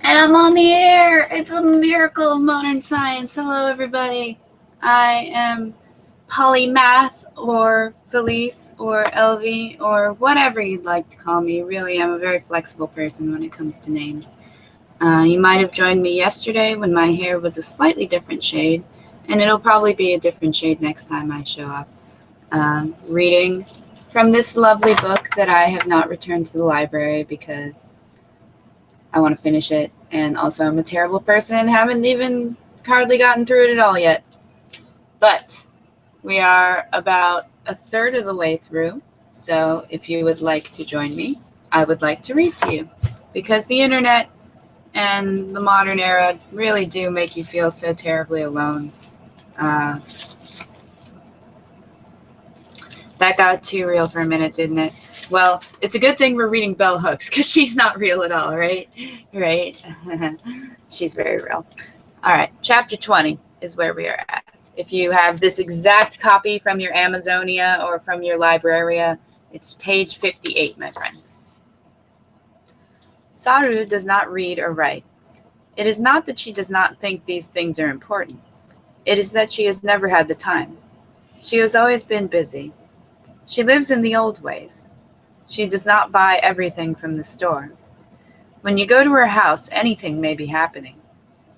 And I'm on the air! It's a miracle of modern science. Hello, everybody. I am Polymath, or Felice, or Elvie, or whatever you'd like to call me. Really, I'm a very flexible person when it comes to names. You might have joined me yesterday when my hair was a slightly different shade, and it'll probably be a different shade next time I show up. Reading from this lovely book that I have not returned to the library because I want to finish it, and also I'm a terrible person and haven't even hardly gotten through it at all yet. But we are about a third of the way through, so if you would like to join me, I would like to read to you, because the internet and the modern era really do make you feel so terribly alone. That got too real for a minute, didn't it? Well, it's a good thing we're reading bell hooks, because she's not real at all, right? Right? She's very real. All right, chapter 20 is where we are at. If you have this exact copy from your Amazonia or from your Libraria, it's page 58, my friends. Saru does not read or write. It is not that she does not think these things are important. It is that she has never had the time. She has always been busy. She lives in the old ways. She does not buy everything from the store. When you go to her house, anything may be happening.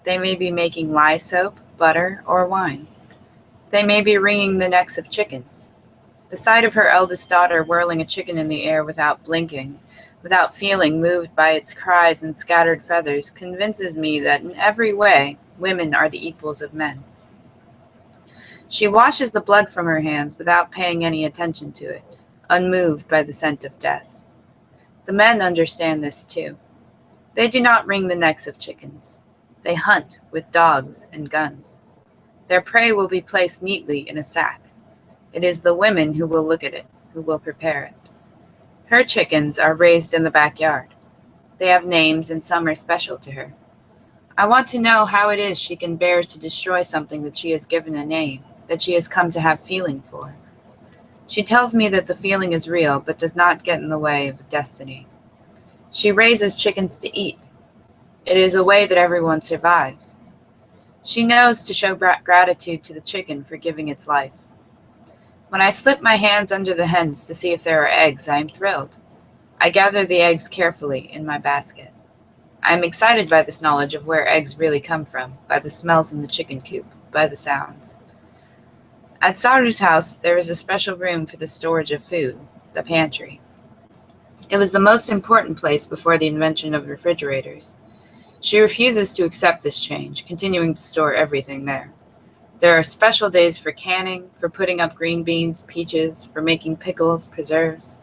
They may be making lye soap, butter, or wine. They may be wringing the necks of chickens. The sight of her eldest daughter whirling a chicken in the air without blinking, without feeling moved by its cries and scattered feathers, convinces me that in every way, women are the equals of men. She washes the blood from her hands without paying any attention to it, unmoved by the scent of death. The men understand this too. They do not wring the necks of chickens. They hunt with dogs and guns. Their prey will be placed neatly in a sack. It is the women who will look at it, who will prepare it. Her chickens are raised in the backyard. They have names, and some are special to her. I want to know how it is she can bear to destroy something that she has given a name, that she has come to have feeling for. She tells me that the feeling is real, but does not get in the way of the destiny. She raises chickens to eat. It is a way that everyone survives. She knows to show gratitude to the chicken for giving its life. When I slip my hands under the hens to see if there are eggs, I am thrilled. I gather the eggs carefully in my basket. I am excited by this knowledge of where eggs really come from, by the smells in the chicken coop, by the sounds. At Saru's house, there is a special room for the storage of food, the pantry. It was the most important place before the invention of refrigerators. She refuses to accept this change, continuing to store everything there. There are special days for canning, for putting up green beans, peaches, for making pickles, preserves.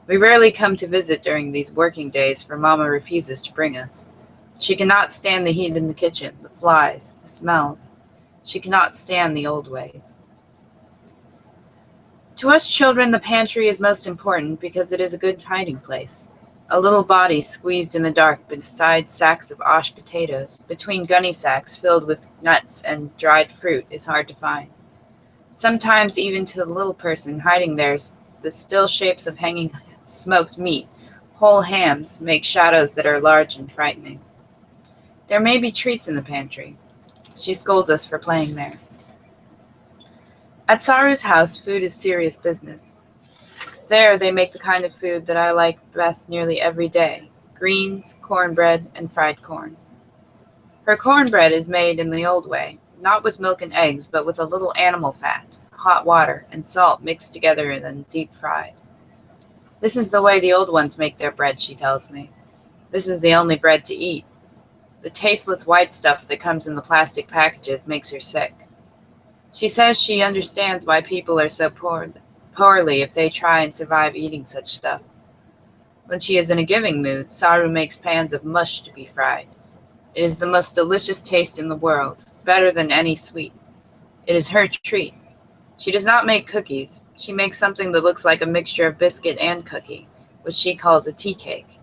We rarely come to visit during these working days, for Mama refuses to bring us. She cannot stand the heat in the kitchen, the flies, the smells. She cannot stand the old ways. To us children, the pantry is most important because it is a good hiding place. A little body squeezed in the dark beside sacks of ash potatoes, between gunny sacks filled with nuts and dried fruit, is hard to find. Sometimes even to the little person hiding there, the still shapes of hanging smoked meat, whole hams, make shadows that are large and frightening. There may be treats in the pantry. She scolds us for playing there. At Saru's house, food is serious business. There they make the kind of food that I like best nearly every day: greens, cornbread, and fried corn. Her cornbread is made in the old way, not with milk and eggs, but with a little animal fat, hot water, and salt mixed together and then deep fried. This is the way the old ones make their bread, she tells me. This is the only bread to eat. The tasteless white stuff that comes in the plastic packages makes her sick. She says she understands why people are so poorly if they try and survive eating such stuff. When she is in a giving mood, Saru makes pans of mush to be fried. It is the most delicious taste in the world, better than any sweet. It is her treat. She does not make cookies. She makes something that looks like a mixture of biscuit and cookie, which she calls a tea cake.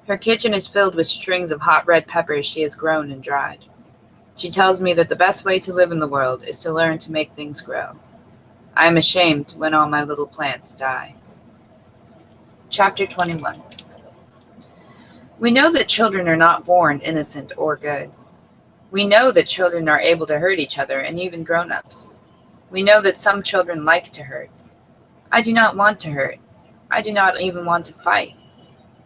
Her kitchen is filled with strings of hot red peppers she has grown and dried. She tells me that the best way to live in the world is to learn to make things grow. I am ashamed when all my little plants die. Chapter 21. We know that children are not born innocent or good. We know that children are able to hurt each other and even grown-ups. We know that some children like to hurt. I do not want to hurt. I do not even want to fight.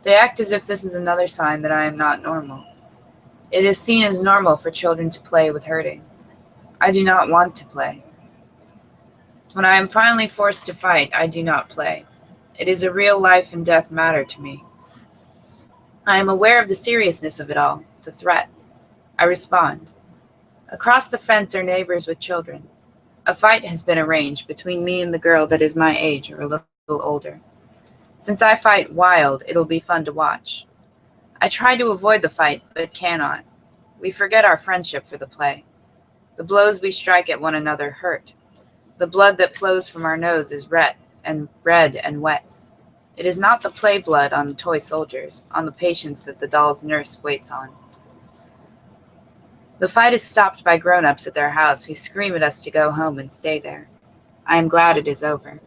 They act as if this is another sign that I am not normal. It is seen as normal for children to play with hurting. I do not want to play. When I am finally forced to fight, I do not play. It is a real life and death matter to me. I am aware of the seriousness of it all, the threat. I respond. Across the fence are neighbors with children. A fight has been arranged between me and the girl that is my age or a little older. Since I fight wild, it'll be fun to watch. I try to avoid the fight, but cannot. We forget our friendship for the play. The blows we strike at one another hurt. The blood that flows from our nose is red and wet. It is not the play blood on the toy soldiers, on the patients that the doll's nurse waits on. The fight is stopped by grown-ups at their house who scream at us to go home and stay there. I am glad it is over.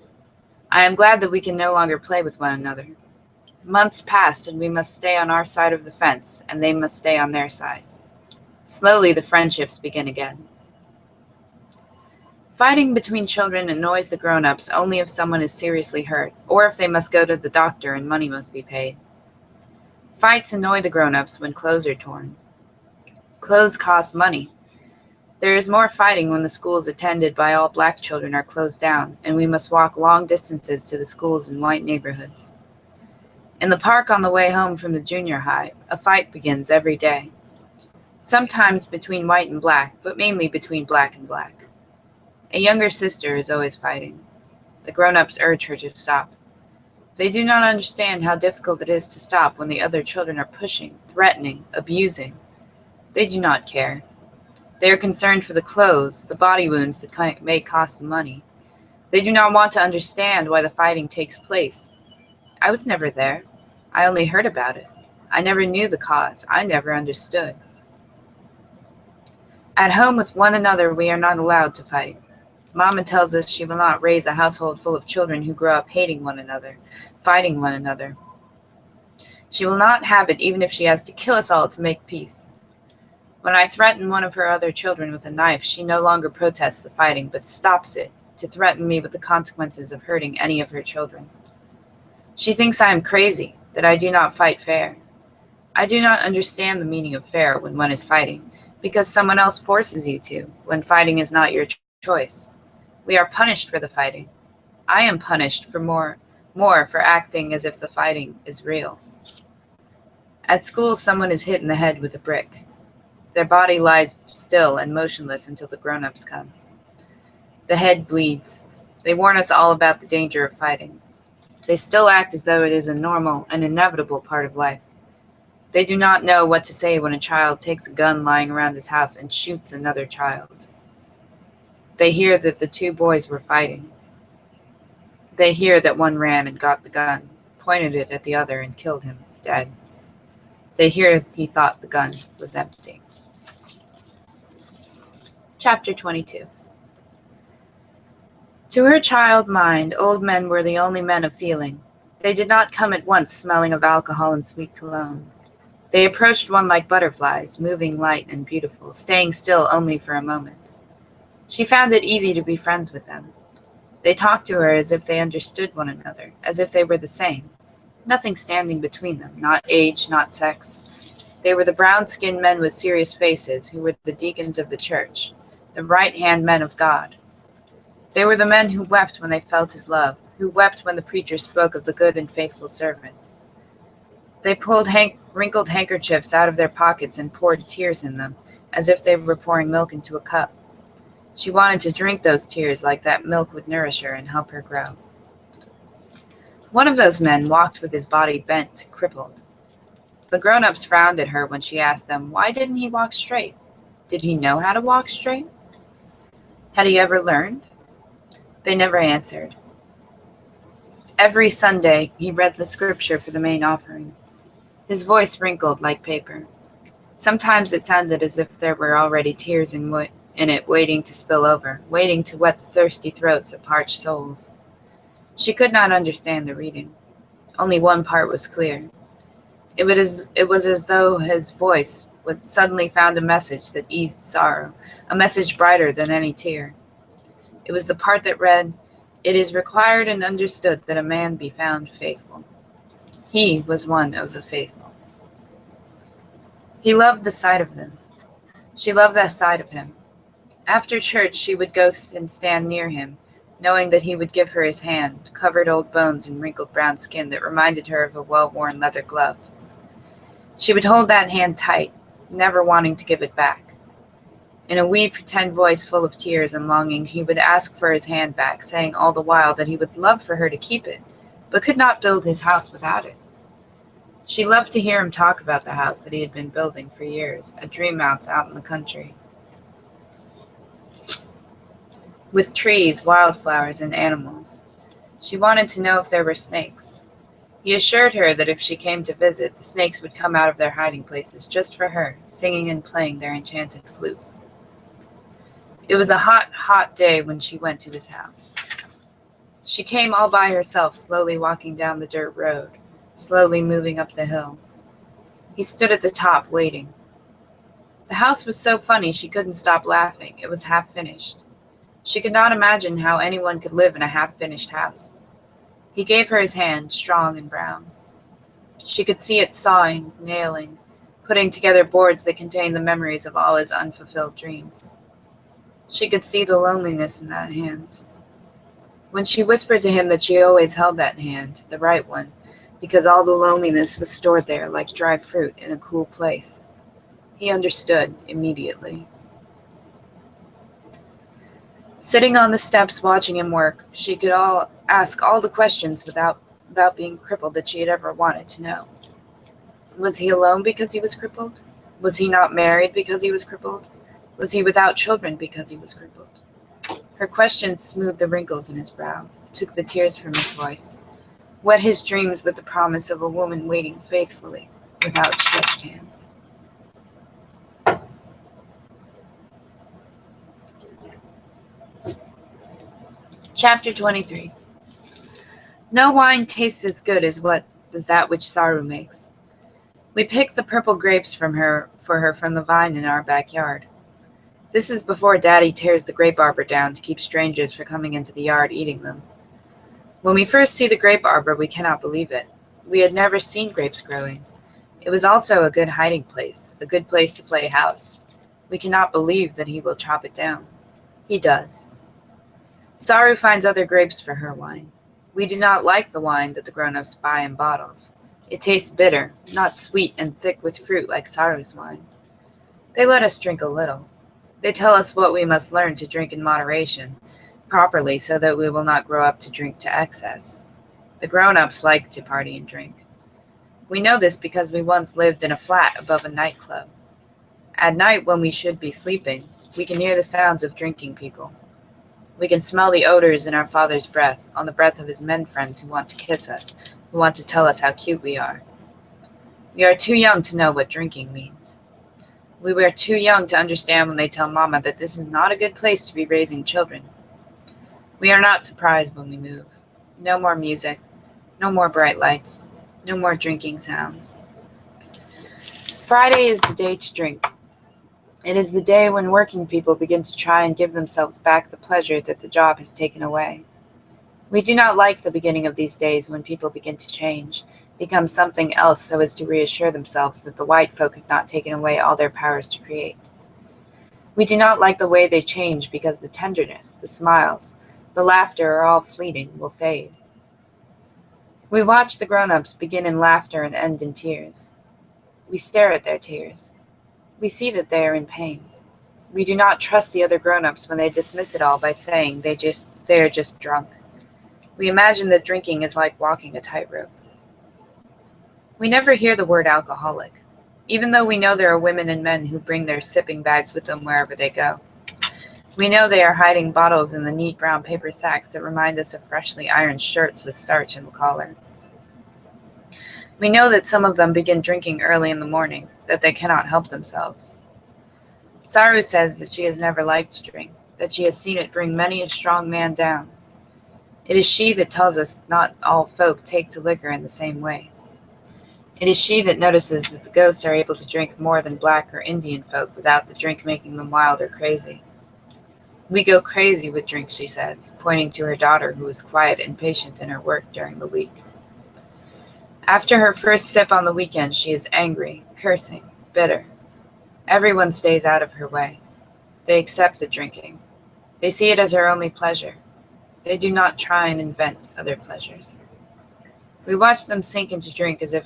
I am glad that we can no longer play with one another. Months passed and we must stay on our side of the fence and they must stay on their side. Slowly the friendships begin again. Fighting between children annoys the grown-ups only if someone is seriously hurt, or if they must go to the doctor and money must be paid. Fights annoy the grown-ups when clothes are torn. Clothes cost money. There is more fighting when the schools attended by all black children are closed down, and we must walk long distances to the schools in white neighborhoods. In the park on the way home from the junior high, a fight begins every day. Sometimes between white and black, but mainly between black and black. A younger sister is always fighting. The grown-ups urge her to stop. They do not understand how difficult it is to stop when the other children are pushing, threatening, abusing. They do not care. They are concerned for the clothes, the body wounds that may cost money. They do not want to understand why the fighting takes place. I was never there. I only heard about it. I never knew the cause. I never understood. At home with one another, we are not allowed to fight. Mama tells us she will not raise a household full of children who grow up hating one another, fighting one another. She will not have it even if she has to kill us all to make peace. When I threaten one of her other children with a knife, she no longer protests the fighting, but stops it to threaten me with the consequences of hurting any of her children. She thinks I am crazy, that I do not fight fair. I do not understand the meaning of fair when one is fighting, because someone else forces you to, when fighting is not your choice. We are punished for the fighting. I am punished for more for acting as if the fighting is real. At school, someone is hit in the head with a brick. Their body lies still and motionless until the grown-ups come. The head bleeds. They warn us all about the danger of fighting. They still act as though it is a normal and inevitable part of life. They do not know what to say when a child takes a gun lying around his house and shoots another child. They hear that the two boys were fighting. They hear that one ran and got the gun, pointed it at the other, and killed him, dead. They hear he thought the gun was empty. Chapter 22. To her child mind, old men were the only men of feeling. They did not come at once smelling of alcohol and sweet cologne. They approached one like butterflies, moving light and beautiful, staying still only for a moment. She found it easy to be friends with them. They talked to her as if they understood one another, as if they were the same. Nothing standing between them, not age, not sex. They were the brown-skinned men with serious faces who were the deacons of the church, the right-hand men of God. They were the men who wept when they felt his love, who wept when the preacher spoke of the good and faithful servant. They pulled wrinkled handkerchiefs out of their pockets and poured tears in them, as if they were pouring milk into a cup. She wanted to drink those tears like that milk would nourish her and help her grow. One of those men walked with his body bent, crippled. The grown-ups frowned at her when she asked them, why didn't he walk straight? Did he know how to walk straight? Had he ever learned? They never answered. Every Sunday, he read the scripture for the main offering. His voice wrinkled like paper. Sometimes it sounded as if there were already tears in it waiting to spill over, waiting to wet the thirsty throats of parched souls. She could not understand the reading. Only one part was clear. It was as though his voice would suddenly found a message that eased sorrow, a message brighter than any tear. It was the part that read, "It is required and understood that a man be found faithful." He was one of the faithful. He loved the sight of them. She loved that side of him. After church, she would go and stand near him, knowing that he would give her his hand, covered old bones and wrinkled brown skin that reminded her of a well-worn leather glove. She would hold that hand tight, never wanting to give it back. In a wee pretend voice full of tears and longing, he would ask for his hand back, saying all the while that he would love for her to keep it, but could not build his house without it. She loved to hear him talk about the house that he had been building for years, a dream house out in the country, with trees, wildflowers, and animals. She wanted to know if there were snakes. He assured her that if she came to visit, the snakes would come out of their hiding places just for her, singing and playing their enchanted flutes. It was a hot, hot day when she went to his house. She came all by herself, slowly walking down the dirt road, slowly moving up the hill. He stood at the top, waiting. The house was so funny she couldn't stop laughing. It was half finished. She could not imagine how anyone could live in a half-finished house. He gave her his hand, strong and brown. She could see it sawing, nailing, putting together boards that contained the memories of all his unfulfilled dreams. She could see the loneliness in that hand. When she whispered to him that she always held that hand, the right one, because all the loneliness was stored there like dry fruit in a cool place, he understood immediately. Sitting on the steps watching him work, she could ask all the questions about being crippled that she had ever wanted to know. Was he alone because he was crippled? Was he not married because he was crippled? Was he without children because he was crippled? Her questions smoothed the wrinkles in his brow, took the tears from his voice, wet his dreams with the promise of a woman waiting faithfully with outstretched hands. Chapter 23. No wine tastes as good as that which Saru makes. We pick the purple grapes for her from the vine in our backyard. This is before Daddy tears the grape arbor down to keep strangers from coming into the yard eating them. When we first see the grape arbor, we cannot believe it. We had never seen grapes growing. It was also a good hiding place, a good place to play house. We cannot believe that he will chop it down. He does. Saru finds other grapes for her wine. We do not like the wine that the grown-ups buy in bottles. It tastes bitter, not sweet and thick with fruit like Saru's wine. They let us drink a little. They tell us what we must learn to drink in moderation, properly, so that we will not grow up to drink to excess. The grown-ups like to party and drink. We know this because we once lived in a flat above a nightclub. At night, when we should be sleeping, we can hear the sounds of drinking people. We can smell the odors in our father's breath, on the breath of his men friends who want to kiss us, who want to tell us how cute we are. We are too young to know what drinking means. We were too young to understand when they tell Mama that this is not a good place to be raising children. We are not surprised when we move. No more music, no more bright lights, no more drinking sounds. Friday is the day to drink. It is the day when working people begin to try and give themselves back the pleasure that the job has taken away. We do not like the beginning of these days when people begin to change, become something else so as to reassure themselves that the white folk have not taken away all their powers to create. We do not like the way they change because the tenderness, the smiles, the laughter are all fleeting, will fade. We watch the grown-ups begin in laughter and end in tears. We stare at their tears. We see that they are in pain. We do not trust the other grown-ups when they dismiss it all by saying they are just drunk. We imagine that drinking is like walking a tightrope. We never hear the word alcoholic, even though we know there are women and men who bring their sipping bags with them wherever they go. We know they are hiding bottles in the neat brown paper sacks that remind us of freshly ironed shirts with starch in the collar. We know that some of them begin drinking early in the morning, that they cannot help themselves. Saru says that she has never liked drink, that she has seen it bring many a strong man down. It is she that tells us not all folk take to liquor in the same way. It is she that notices that the ghosts are able to drink more than black or Indian folk without the drink making them wild or crazy. We go crazy with drink, she says, pointing to her daughter, who is quiet and patient in her work during the week. After her first sip on the weekend, she is angry, cursing, bitter. Everyone stays out of her way. They accept the drinking. They see it as her only pleasure. They do not try and invent other pleasures. We watch them sink into drink as if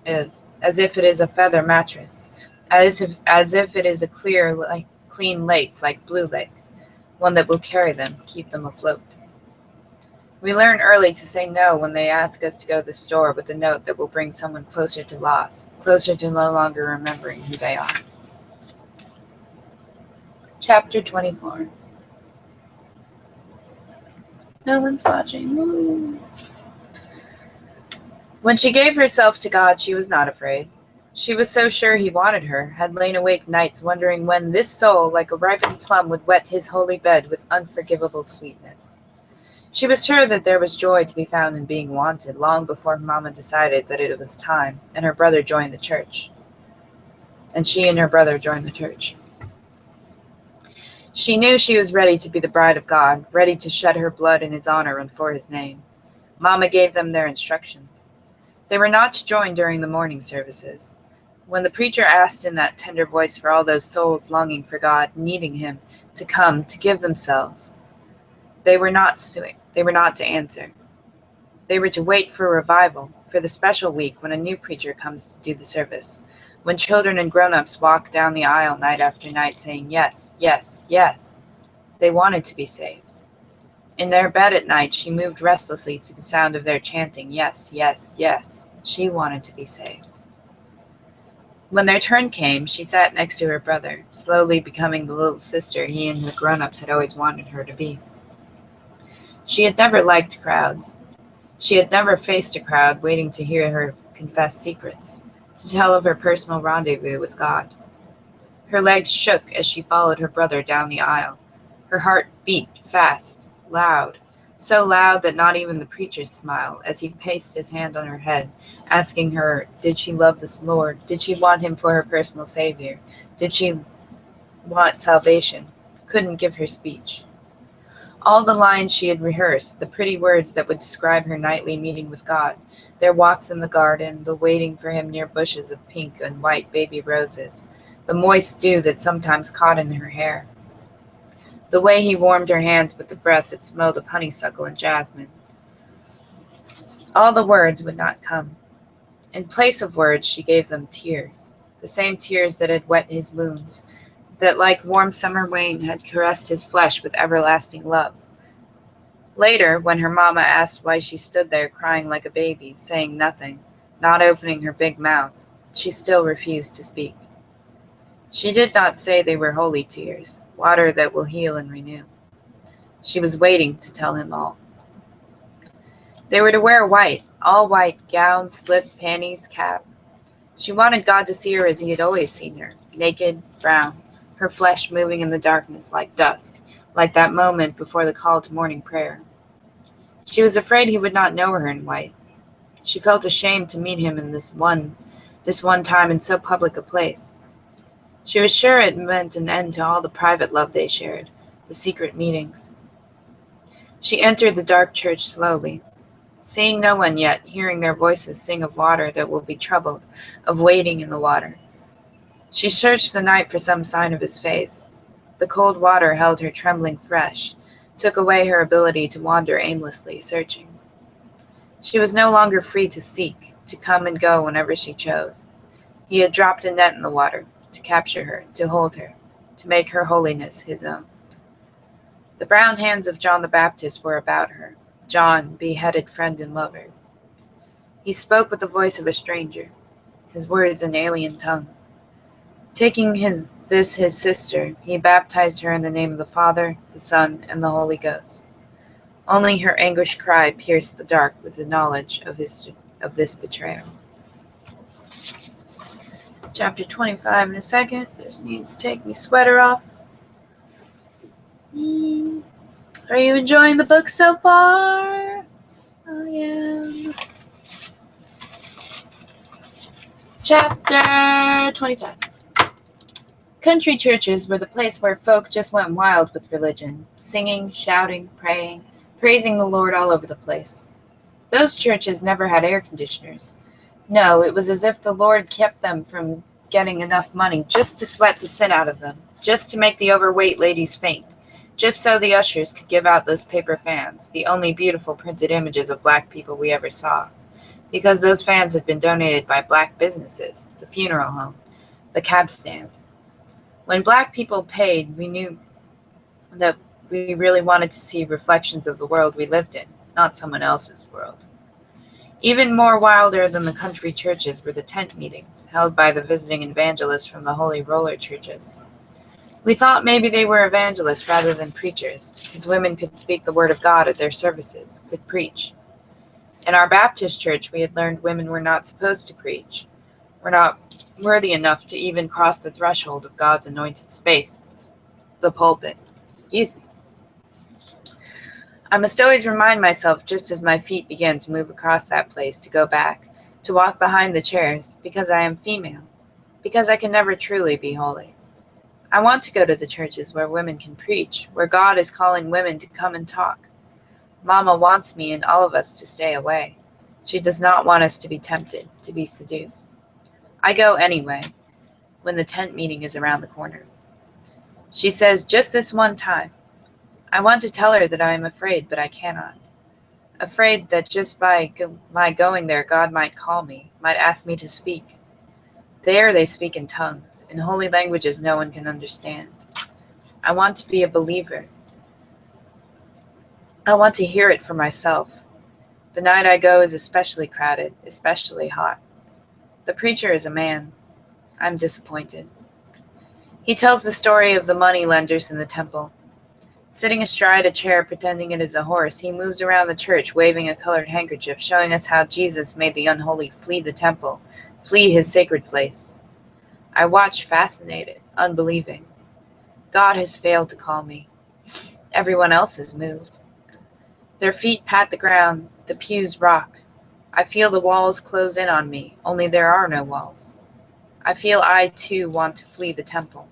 it is a feather mattress, as if it is a clean lake like Blue Lake, one that will carry them, keep them afloat. We learn early to say no when they ask us to go to the store with a note that will bring someone closer to loss, closer to no longer remembering who they are. Chapter 24. No one's watching. Woo. When she gave herself to God, she was not afraid. She was so sure he wanted her, had lain awake nights wondering when this soul, like a ripened plum, would wet his holy bed with unforgivable sweetness. She was sure that there was joy to be found in being wanted long before Mama decided that it was time, and her brother joined the church. And she and her brother joined the church. She knew she was ready to be the bride of God, ready to shed her blood in his honor and for his name. Mama gave them their instructions. They were not to join during the morning services. When the preacher asked in that tender voice for all those souls longing for God, needing him, to come, to give themselves, they were not to answer. They were to wait for revival, for the special week when a new preacher comes to do the service, when children and grown-ups walk down the aisle night after night saying yes, yes, yes. They wanted to be saved. In their bed at night, she moved restlessly to the sound of their chanting, yes, yes, yes. She wanted to be saved. When their turn came, she sat next to her brother, slowly becoming the little sister he and the grown-ups had always wanted her to be. She had never liked crowds. She had never faced a crowd waiting to hear her confess secrets, to tell of her personal rendezvous with God. Her legs shook as she followed her brother down the aisle. Her heart beat fast, loud, so loud that not even the preacher smiled as he placed his hand on her head, asking her, did she love this Lord? Did she want him for her personal savior? Did she want salvation? Couldn't give her speech. All the lines she had rehearsed, the pretty words that would describe her nightly meeting with God, their walks in the garden, the waiting for him near bushes of pink and white baby roses, the moist dew that sometimes caught in her hair, the way he warmed her hands with the breath that smelled of honeysuckle and jasmine. All the words would not come. In place of words, she gave them tears, the same tears that had wet his wounds, that like warm summer rain had caressed his flesh with everlasting love. Later, when her mama asked why she stood there crying like a baby, saying nothing, not opening her big mouth, she still refused to speak. She did not say they were holy tears, water that will heal and renew. She was waiting to tell him all. They were to wear white, all white, gown, slip, panties, cap. She wanted God to see her as he had always seen her, naked, brown, her flesh moving in the darkness like dusk, like that moment before the call to morning prayer. She was afraid he would not know her in white. She felt ashamed to meet him in this one time in so public a place. She was sure it meant an end to all the private love they shared, the secret meetings. She entered the dark church slowly, seeing no one yet, hearing their voices sing of water that will be troubled, of waiting in the water. She searched the night for some sign of his face. The cold water held her trembling fresh, took away her ability to wander aimlessly, searching. She was no longer free to seek, to come and go whenever she chose. He had dropped a net in the water, to capture her, to hold her, to make her holiness his own. The brown hands of John the Baptist were about her, John, beheaded friend and lover. He spoke with the voice of a stranger, his words an alien tongue. Taking his sister, he baptized her in the name of the Father, the Son, and the Holy Ghost. Only her anguished cry pierced the dark with the knowledge of this betrayal. Chapter 25 in a second. Just need to take my sweater off. Are you enjoying the book so far? I am. Chapter 25. Country churches were the place where folk just went wild with religion, singing, shouting, praying, praising the Lord all over the place. Those churches never had air conditioners. No, it was as if the Lord kept them from getting enough money just to sweat the sin out of them, just to make the overweight ladies faint, just so the ushers could give out those paper fans, the only beautiful printed images of black people we ever saw, because those fans had been donated by black businesses, the funeral home, the cab stand. When black people paid, we knew that we really wanted to see reflections of the world we lived in, not someone else's world. Even more wilder than the country churches were the tent meetings, held by the visiting evangelists from the Holy Roller churches. We thought maybe they were evangelists rather than preachers, because women could speak the word of God at their services, could preach. In our Baptist church, we had learned women were not supposed to preach, were not worthy enough to even cross the threshold of God's anointed space, the pulpit. Excuse me. I must always remind myself just as my feet begin to move across that place to go back, to walk behind the chairs, because I am female, because I can never truly be holy. I want to go to the churches where women can preach, where God is calling women to come and talk. Mama wants me and all of us to stay away. She does not want us to be tempted, to be seduced. I go anyway, when the tent meeting is around the corner. She says, just this one time. I want to tell her that I am afraid, but I cannot. Afraid that just by my going there, God might call me, might ask me to speak. There they speak in tongues, in holy languages no one can understand. I want to be a believer. I want to hear it for myself. The night I go is especially crowded, especially hot. The preacher is a man. I'm disappointed. He tells the story of the money lenders in the temple. Sitting astride a chair pretending it is a horse, he moves around the church waving a colored handkerchief, showing us how Jesus made the unholy flee the temple, flee his sacred place. I watch fascinated, unbelieving. God has failed to call me. Everyone else has moved. Their feet pat the ground, the pews rock. I feel the walls close in on me, only there are no walls. I feel I, too, want to flee the temple.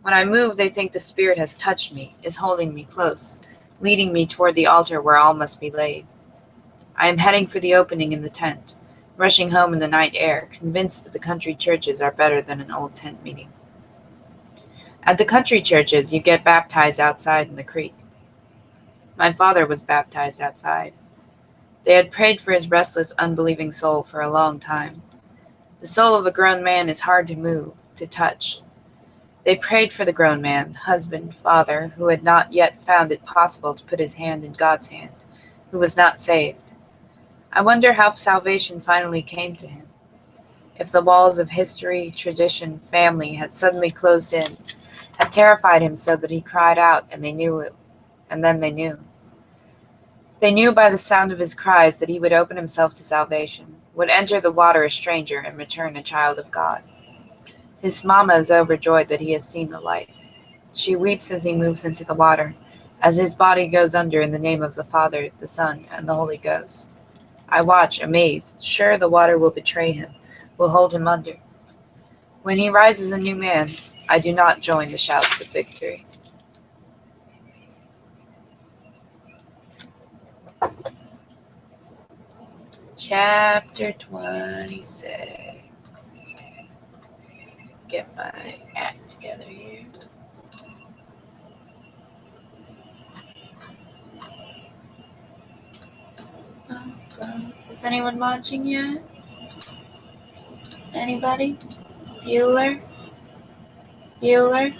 When I move, they think the Spirit has touched me, is holding me close, leading me toward the altar where all must be laid. I am heading for the opening in the tent, rushing home in the night air, convinced that the country churches are better than an old tent meeting. At the country churches, you get baptized outside in the creek. My father was baptized outside. They had prayed for his restless, unbelieving soul for a long time. The soul of a grown man is hard to move, to touch. They prayed for the grown man, husband, father, who had not yet found it possible to put his hand in God's hand, who was not saved. I wonder how salvation finally came to him. If the walls of history, tradition, family had suddenly closed in, had terrified him so that he cried out and they knew it, and then they knew. They knew by the sound of his cries that he would open himself to salvation, would enter the water a stranger and return a child of God. His mama is overjoyed that he has seen the light. She weeps as he moves into the water, as his body goes under in the name of the Father, the Son, and the Holy Ghost. I watch, amazed, sure the water will betray him, will hold him under. When he rises a new man, I do not join the shouts of victory. Chapter 26. Get my act together here. Is anyone watching yet? Anybody? Bueller? Bueller?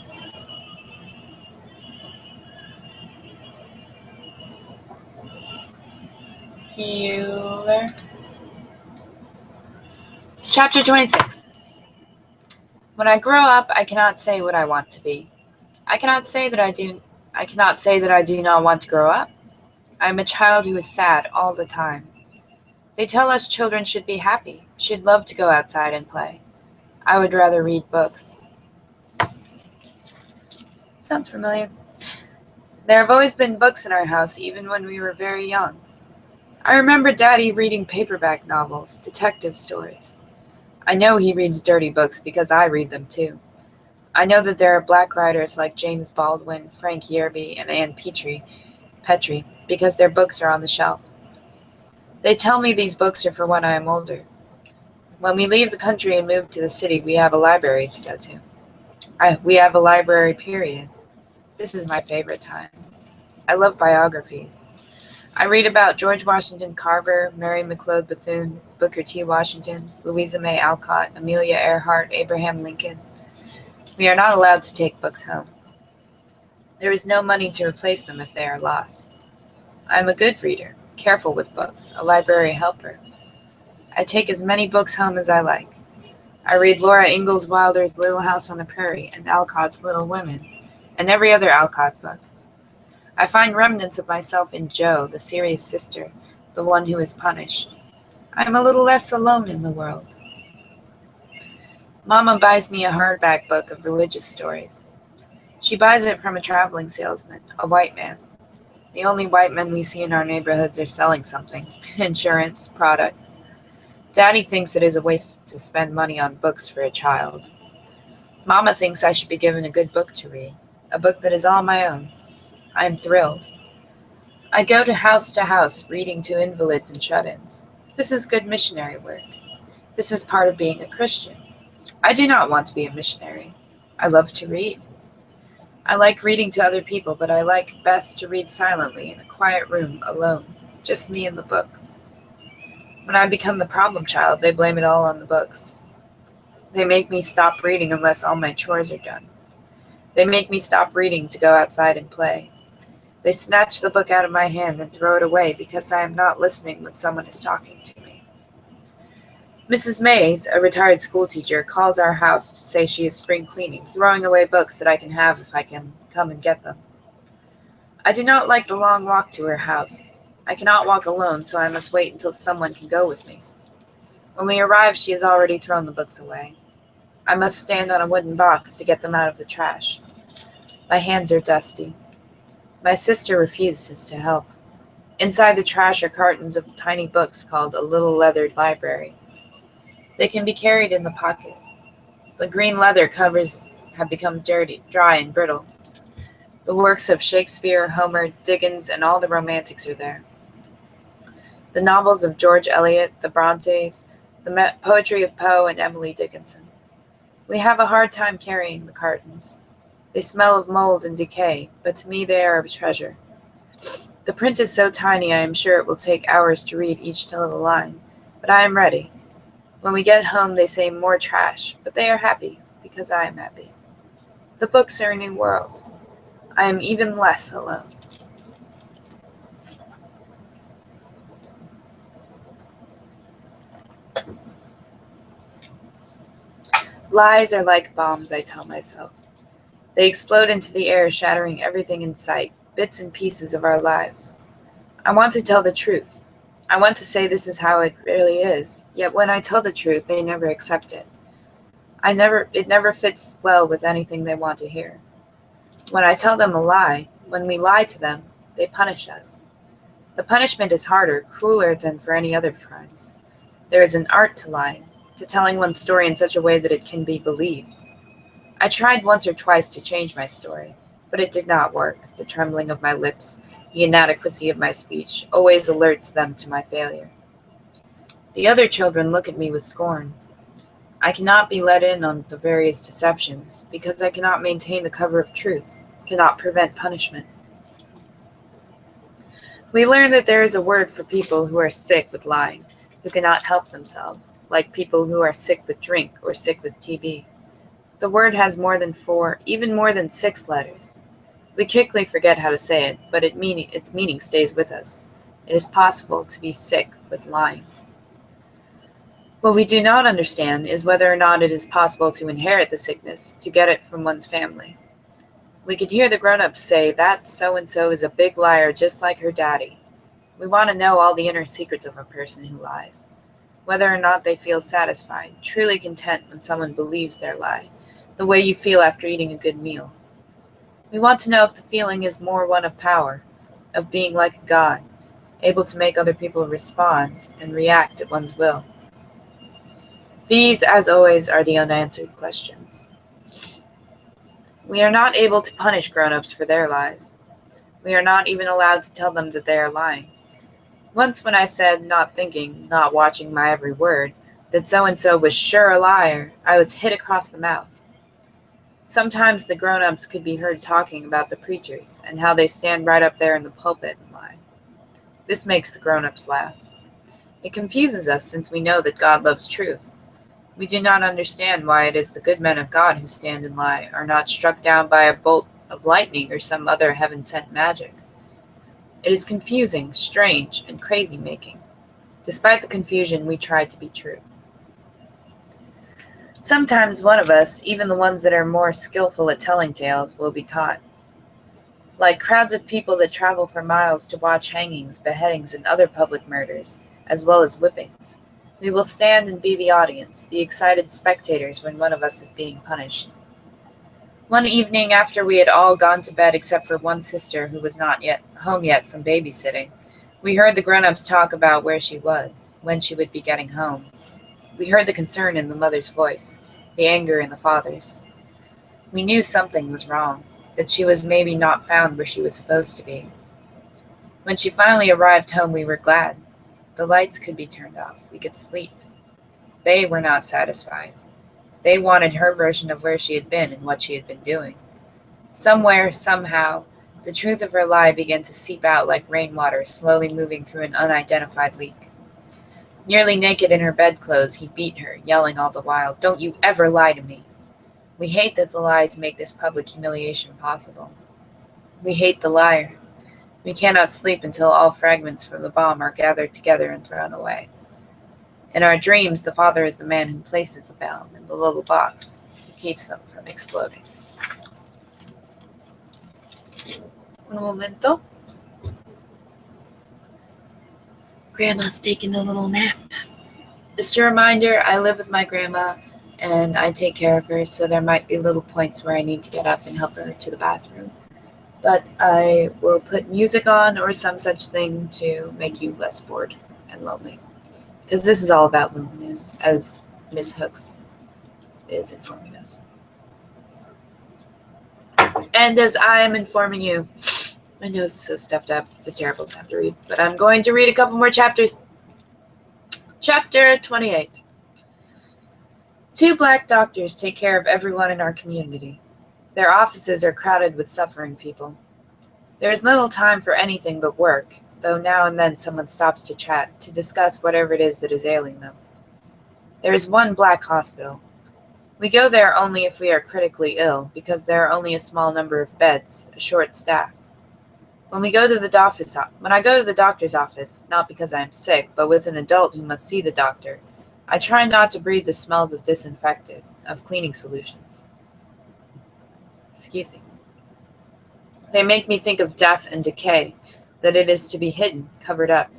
Bueller? Chapter 26. When I grow up, I cannot say what I want to be. I cannot say that I do not want to grow up. I am a child who is sad all the time. They tell us children should be happy, should love to go outside and play. I would rather read books. Sounds familiar. There have always been books in our house, even when we were very young. I remember Daddy reading paperback novels, detective stories. I know he reads dirty books because I read them too. I know that there are black writers like James Baldwin, Frank Yerby, and Anne Petrie because their books are on the shelf. They tell me these books are for when I am older. When we leave the country and move to the city, we have a library to go to. We have a library, period. This is my favorite time. I love biographies. I read about George Washington Carver, Mary McLeod Bethune, Booker T. Washington, Louisa May Alcott, Amelia Earhart, Abraham Lincoln. We are not allowed to take books home. There is no money to replace them if they are lost. I am a good reader, careful with books, a library helper. I take as many books home as I like. I read Laura Ingalls Wilder's Little House on the Prairie and Alcott's Little Women, and every other Alcott book. I find remnants of myself in Jo, the serious sister, the one who is punished. I am a little less alone in the world. Mama buys me a hardback book of religious stories. She buys it from a traveling salesman, a white man. The only white men we see in our neighborhoods are selling something, insurance, products. Daddy thinks it is a waste to spend money on books for a child. Mama thinks I should be given a good book to read, a book that is all my own. I am thrilled. I go to house, reading to invalids and shut-ins. This is good missionary work. This is part of being a Christian. I do not want to be a missionary. I love to read. I like reading to other people, but I like best to read silently in a quiet room, alone, just me and the book. When I become the problem child, they blame it all on the books. They make me stop reading unless all my chores are done. They make me stop reading to go outside and play. They snatch the book out of my hand and throw it away because I am not listening when someone is talking to me. Mrs. Mays, a retired schoolteacher, calls our house to say she is spring cleaning, throwing away books that I can have if I can come and get them. I do not like the long walk to her house. I cannot walk alone, so I must wait until someone can go with me. When we arrive, she has already thrown the books away. I must stand on a wooden box to get them out of the trash. My hands are dusty. My sister refuses to help. Inside the trash are cartons of tiny books called A Little Leathered Library. They can be carried in the pocket. The green leather covers have become dirty, dry, and brittle. The works of Shakespeare, Homer, Dickens, and all the romantics are there. The novels of George Eliot, the Brontes, the poetry of Poe and Emily Dickinson. We have a hard time carrying the cartons. They smell of mold and decay, but to me they are a treasure. The print is so tiny I am sure it will take hours to read each little line, but I am ready. When we get home they say more trash, but they are happy, because I am happy. The books are a new world. I am even less alone. Lies are like bombs, I tell myself. They explode into the air, shattering everything in sight, bits and pieces of our lives. I want to tell the truth. I want to say this is how it really is, yet when I tell the truth, they never accept it. It never fits well with anything they want to hear. When I tell them a lie, when we lie to them, they punish us. The punishment is harder, crueler than for any other crimes. There is an art to lying, to telling one's story in such a way that it can be believed. I tried once or twice to change my story, but it did not work. The trembling of my lips, the inadequacy of my speech, always alerts them to my failure. The other children look at me with scorn. I cannot be let in on the various deceptions, because I cannot maintain the cover of truth, cannot prevent punishment. We learn that there is a word for people who are sick with lying, who cannot help themselves, like people who are sick with drink or sick with TB. The word has more than 4, even more than 6 letters. We quickly forget how to say it, but its meaning stays with us. It is possible to be sick with lying. What we do not understand is whether or not it is possible to inherit the sickness, to get it from one's family. We could hear the grown-ups say that so-and-so is a big liar just like her daddy. We want to know all the inner secrets of a person who lies. Whether or not they feel satisfied, truly content when someone believes their lie, the way you feel after eating a good meal. We want to know if the feeling is more one of power, of being like God, able to make other people respond and react at one's will. These, as always, are the unanswered questions. We are not able to punish grown-ups for their lies. We are not even allowed to tell them that they are lying. Once when I said, not thinking, not watching my every word, that so-and-so was sure a liar, I was hit across the mouth. Sometimes the grown-ups could be heard talking about the preachers and how they stand right up there in the pulpit and lie. This makes the grown-ups laugh. It confuses us since we know that God loves truth. We do not understand why it is the good men of God who stand and lie are not struck down by a bolt of lightning or some other heaven-sent magic. It is confusing, strange, and crazy-making. Despite the confusion, we try to be true. Sometimes one of us, even the ones that are more skillful at telling tales, will be caught. Like crowds of people that travel for miles to watch hangings, beheadings, and other public murders, as well as whippings, we will stand and be the audience, the excited spectators when one of us is being punished. One evening after we had all gone to bed except for one sister who was not yet home yet from babysitting, we heard the grown-ups talk about where she was, when she would be getting home. We heard the concern in the mother's voice, the anger in the father's. We knew something was wrong, that she was maybe not found where she was supposed to be. When she finally arrived home, we were glad. The lights could be turned off. We could sleep. They were not satisfied. They wanted her version of where she had been and what she had been doing. Somewhere, somehow, the truth of her lie began to seep out like rainwater slowly moving through an unidentified leak. Nearly naked in her bedclothes, he beat her, yelling all the while, "Don't you ever lie to me!" We hate that the lies make this public humiliation possible. We hate the liar. We cannot sleep until all fragments from the bomb are gathered together and thrown away. In our dreams, the father is the man who places the bomb in the little box, who keeps them from exploding. Un momento. Grandma's taking a little nap. Just a reminder, I live with my grandma and I take care of her, so there might be little points where I need to get up and help her to the bathroom. But I will put music on or some such thing to make you less bored and lonely. Because this is all about loneliness, as Miss Hooks is informing us. And as I am informing you, my nose is so stuffed up, it's a terrible time to read, but I'm going to read a couple more chapters. Chapter 28. 2 black doctors take care of everyone in our community. Their offices are crowded with suffering people. There is little time for anything but work, though now and then someone stops to chat, to discuss whatever it is that is ailing them. There is one black hospital. We go there only if we are critically ill, because there are only a small number of beds, a short staff. When I go to the doctor's office, not because I am sick, but with an adult who must see the doctor, I try not to breathe the smells of disinfectant, of cleaning solutions. Excuse me. They make me think of death and decay, that it is to be hidden, covered up.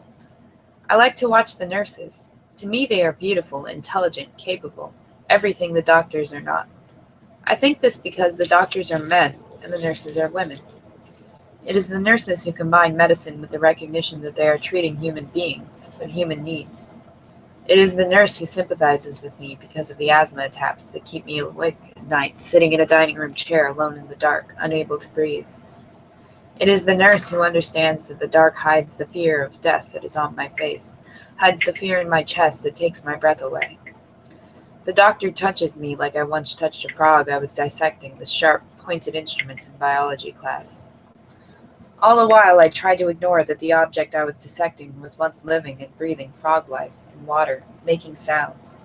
I like to watch the nurses. To me they are beautiful, intelligent, capable, everything the doctors are not. I think this because the doctors are men and the nurses are women. It is the nurses who combine medicine with the recognition that they are treating human beings with human needs. It is the nurse who sympathizes with me because of the asthma attacks that keep me awake at night, sitting in a dining room chair alone in the dark, unable to breathe. It is the nurse who understands that the dark hides the fear of death that is on my face, hides the fear in my chest that takes my breath away. The doctor touches me like I once touched a frog I was dissecting with sharp, pointed instruments in biology class. All the while I tried to ignore that the object I was dissecting was once living and breathing frog life in water, making sounds.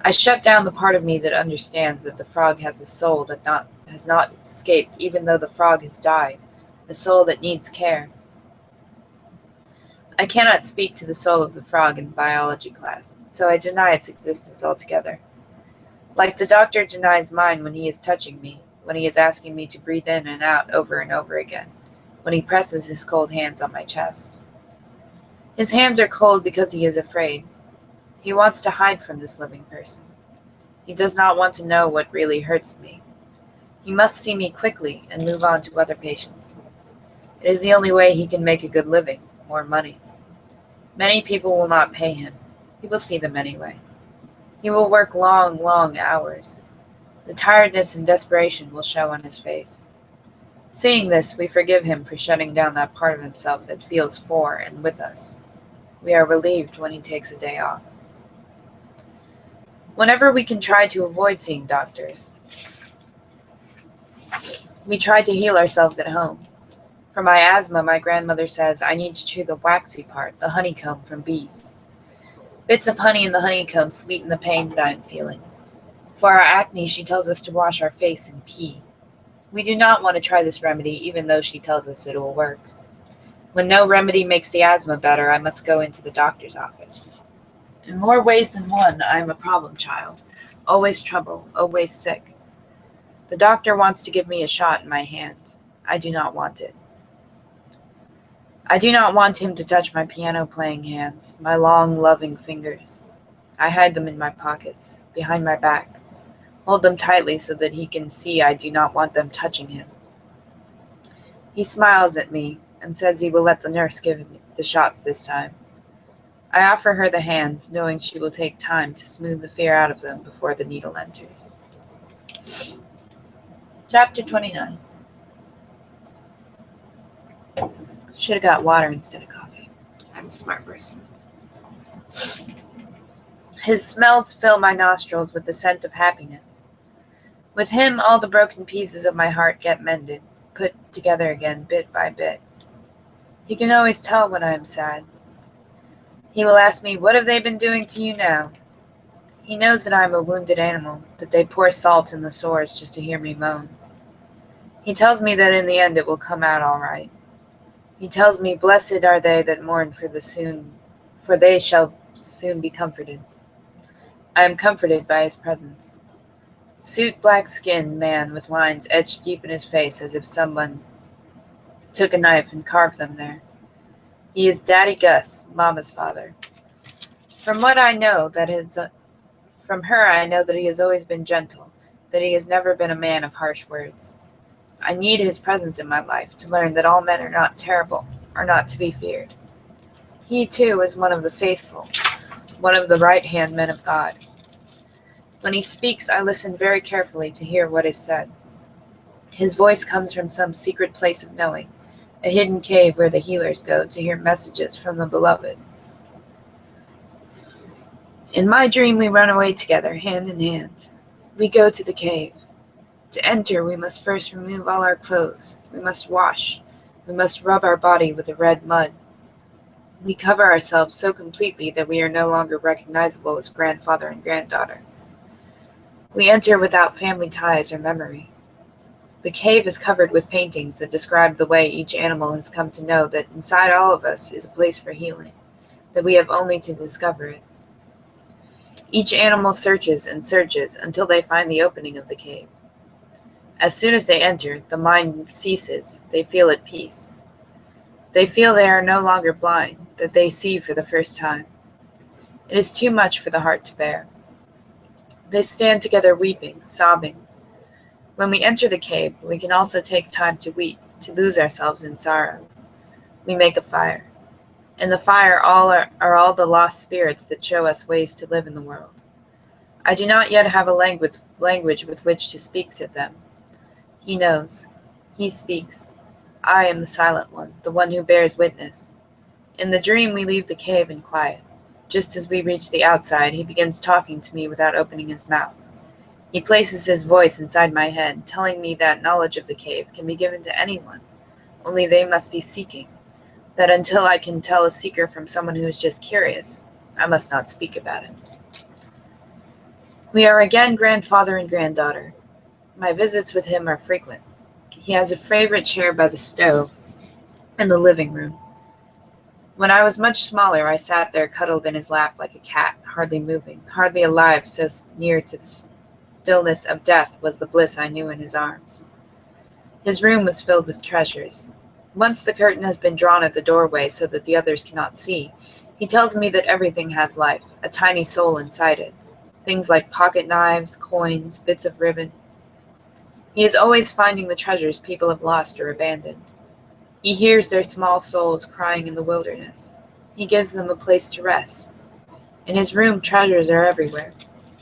I shut down the part of me that understands that the frog has a soul that has not escaped even though the frog has died, the soul that needs care. I cannot speak to the soul of the frog in biology class, so I deny its existence altogether. Like the doctor denies mine when he is touching me, when he is asking me to breathe in and out over and over again, when he presses his cold hands on my chest. His hands are cold because he is afraid. He wants to hide from this living person. He does not want to know what really hurts me. He must see me quickly and move on to other patients. It is the only way he can make a good living, more money. Many people will not pay him. He will see them anyway. He will work long, long hours. The tiredness and desperation will show on his face. Seeing this, we forgive him for shutting down that part of himself that feels for and with us. We are relieved when he takes a day off. Whenever we can try to avoid seeing doctors, we try to heal ourselves at home. For my asthma, my grandmother says I need to chew the waxy part, the honeycomb from bees. Bits of honey in the honeycomb sweeten the pain that I am feeling. For our acne, she tells us to wash our face in pee. We do not want to try this remedy, even though she tells us it will work. When no remedy makes the asthma better, I must go into the doctor's office. In more ways than one, I am a problem child. Always trouble, always sick. The doctor wants to give me a shot in my hand. I do not want it. I do not want him to touch my piano-playing hands, my long, loving fingers. I hide them in my pockets, behind my back, hold them tightly so that he can see I do not want them touching him. He smiles at me and says he will let the nurse give me the shots this time. I offer her the hands, knowing she will take time to smooth the fear out of them before the needle enters. Chapter 29. Should have got water instead of coffee. I'm a smart person. His smells fill my nostrils with the scent of happiness. With him, all the broken pieces of my heart get mended, put together again bit by bit. He can always tell when I am sad. He will ask me, "What have they been doing to you now?" He knows that I am a wounded animal, that they pour salt in the sores just to hear me moan. He tells me that in the end it will come out all right. He tells me, "Blessed are they that mourn, for they shall soon be comforted." I am comforted by his presence. Soot black skinned man with lines etched deep in his face as if someone took a knife and carved them there. He is Daddy Gus, Mama's father. From her I know that he has always been gentle, that he has never been a man of harsh words. I need his presence in my life to learn that all men are not terrible, are not to be feared. He, too, is one of the faithful, one of the right-hand men of God. When he speaks, I listen very carefully to hear what is said. His voice comes from some secret place of knowing, a hidden cave where the healers go to hear messages from the beloved. In my dream, we run away together, hand in hand. We go to the cave. To enter, we must first remove all our clothes. We must wash. We must rub our body with the red mud. We cover ourselves so completely that we are no longer recognizable as grandfather and granddaughter. We enter without family ties or memory. The cave is covered with paintings that describe the way each animal has come to know that inside all of us is a place for healing, that we have only to discover it. Each animal searches and searches until they find the opening of the cave. As soon as they enter, the mind ceases. They feel at peace. They feel they are no longer blind, that they see for the first time. It is too much for the heart to bear. They stand together weeping, sobbing. When we enter the cave, we can also take time to weep, to lose ourselves in sorrow. We make a fire. In the fire are all the lost spirits that show us ways to live in the world. I do not yet have a language with which to speak to them. He knows. He speaks. I am the silent one, the one who bears witness. In the dream, we leave the cave in quiet. Just as we reach the outside, he begins talking to me without opening his mouth. He places his voice inside my head, telling me that knowledge of the cave can be given to anyone, only they must be seeking, that until I can tell a seeker from someone who is just curious, I must not speak about it. We are again grandfather and granddaughter. My visits with him are frequent. He has a favorite chair by the stove in the living room. When I was much smaller, I sat there cuddled in his lap like a cat, hardly moving, hardly alive, so near to the stillness of death was the bliss I knew in his arms. His room was filled with treasures. Once the curtain has been drawn at the doorway so that the others cannot see, he tells me that everything has life, a tiny soul inside it. Things like pocket knives, coins, bits of ribbon. He is always finding the treasures people have lost or abandoned. He hears their small souls crying in the wilderness. He gives them a place to rest. In his room, treasures are everywhere.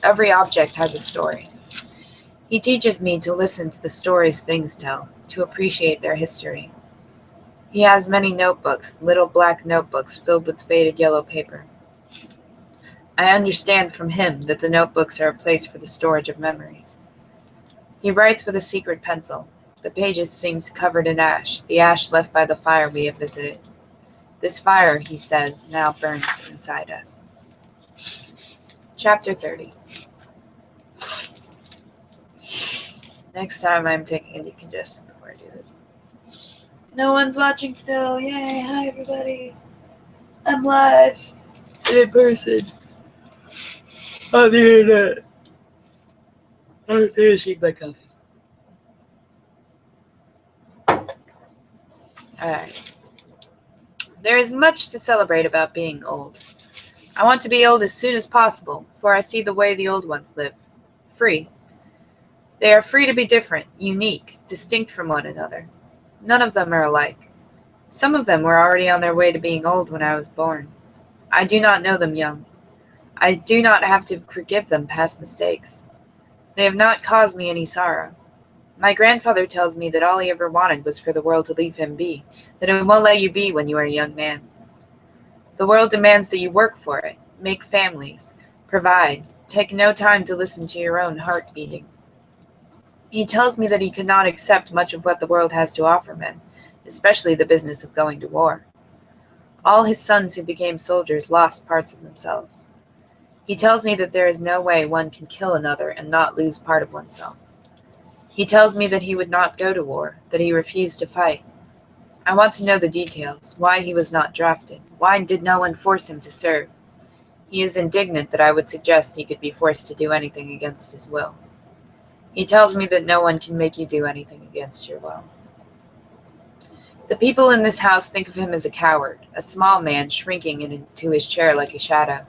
Every object has a story. He teaches me to listen to the stories things tell, to appreciate their history. He has many notebooks, little black notebooks filled with faded yellow paper. I understand from him that the notebooks are a place for the storage of memory. He writes with a secret pencil. The pages seem covered in ash, the ash left by the fire we have visited. This fire, he says, now burns inside us. Chapter 30. Next time I'm taking a decongestant before I do this. No one's watching still. Yay. Hi, everybody. I'm live. In person. On the internet. I'm finishing my coffee. Alright. There is much to celebrate about being old. I want to be old as soon as possible, for I see the way the old ones live. Free. They are free to be different, unique, distinct from one another. None of them are alike. Some of them were already on their way to being old when I was born. I do not know them young. I do not have to forgive them past mistakes. They have not caused me any sorrow. My grandfather tells me that all he ever wanted was for the world to leave him be, that it won't let you be when you are a young man. The world demands that you work for it, make families, provide, take no time to listen to your own heart beating. He tells me that he could not accept much of what the world has to offer men, especially the business of going to war. All his sons who became soldiers lost parts of themselves. He tells me that there is no way one can kill another and not lose part of oneself. He tells me that he would not go to war, that he refused to fight. I want to know the details, why he was not drafted, why did no one force him to serve. He is indignant that I would suggest he could be forced to do anything against his will. He tells me that no one can make you do anything against your will. The people in this house think of him as a coward, a small man shrinking into his chair like a shadow.